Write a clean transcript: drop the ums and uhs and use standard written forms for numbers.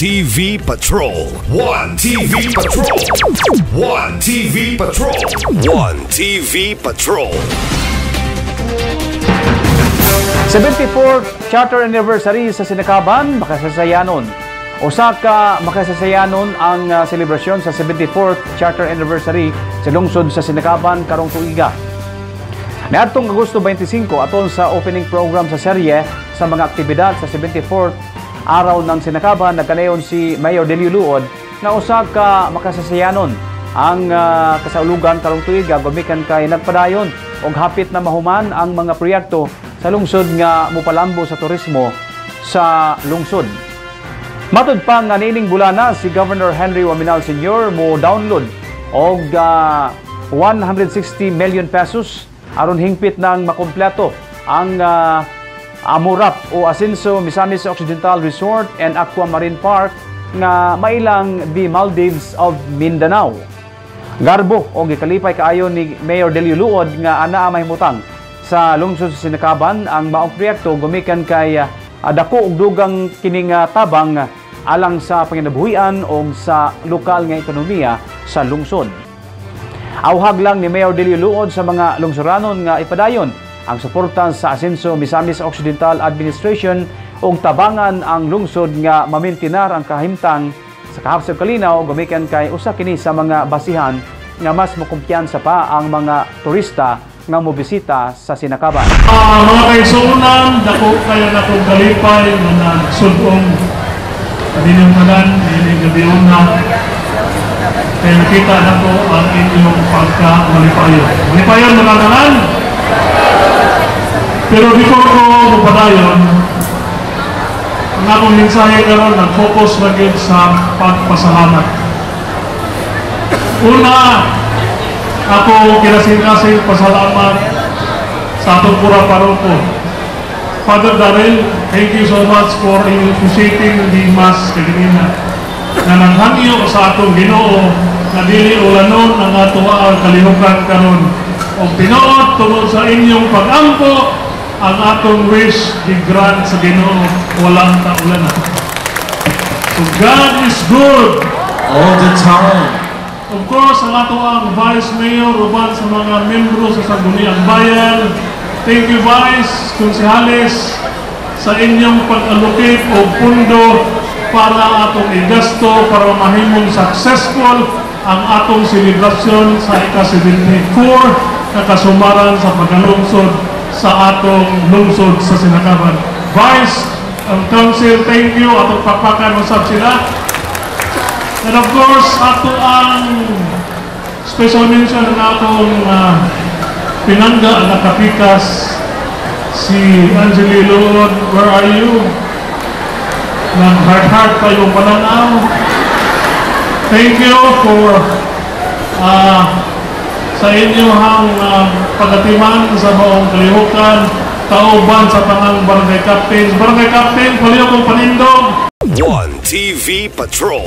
TV Patrol. One TV Patrol. One TV Patrol. One TV Patrol. 74th Charter Anniversary sa Sinakaban, makasasayanon. Usa ka makasasayanon ang selebrasyon sa 74th Charter Anniversary sa lungsod sa Sinakaban karong tuiga. Niadtong Agosto 25 aton sa opening program sa serye sa mga aktibidad sa 74th Araw ng Sinakaban, nagkanayon si Mayor Delio Luod na usa ka makasasayanon ang kasaulugan karong tuiga gumikan kay nagpadayon og hapit na mahuman ang mga proyekto sa lungsod nga mopalambo sa turismo sa lungsod. Matud pa nga niining bulana si Governor Henry Waminal Sr. mo download og 160 million pesos aron hingpit nang makompleto ang Amurap o Asenso Misamis Occidental Resort and Aquamarine Park nga mailang the Maldives of Mindanao. Garbo o gikalipay kaayo ni Mayor Delio Luod nga anaa mahimutang sa lungsod sa Sinakaban ang maong proyekto gumikan kay dako og dugang kining tabang alang sa panginabuhian o sa lokal nga ekonomiya sa lungsod. Awhag lang ni Mayor Delio Luod sa mga lungsuranon nga ipadayon ang suporta sa Asenso Misamis Occidental Administration ug tabangan ang lungsod nga mamintinar ang kahimtang sa kahapsay kalinaw gumikan kay usa kini sa mga basihan nga mas makumpiyansa pa ang mga turista nga mobisita sa Sinakaban. Mga kaigsuonan, dako kayo na kong kalipay na nagsulong kanilang tanan, ining gabiyon na kaya nakita na ko ang inyong pagka-malipayon. Malipayon mga tanan! Pero before ko mapadayon, ang akong mensahe karon nag-focus lagi sa pagpasalamat. Una, ako kinasing-kasing pasalamat sa atong pura paroko. Father Darrell, thank you so much for initiating the mass kaganina. Na nanghangyo sa atong Ginoo na dili ulanon ang ato ang kalihukan karon. O tinuod tungod sa inyong pag-ampo ang atong wish grant sa Ginoo walang kaulanan. So God is good all the time. Of course, ang ato ang Vice Mayor uban sa mga membro sa Sangguniang Bayan. Thank you Vice, Konsehales sa inyong pag-allocate o pundo para atong igasto para mahimong successful ang atong selebrasyon sa ika-74 na kasumaran sa pagkalungsod sa atong lungsod sa Sinakaban. Vice, ang Council, thank you. Atong pakpakan usab sila. And of course, ato ang special mention na atong pinangga ang nakapikas si Angeli Luod. Where are you? Nag-heart-heart kayong pananaw. Thank you for sa inyong pagatiman sa buong kalihukan, kauban sa tanang barangay captains. Barangay captain, paliw kong panindog. One TV Patrol.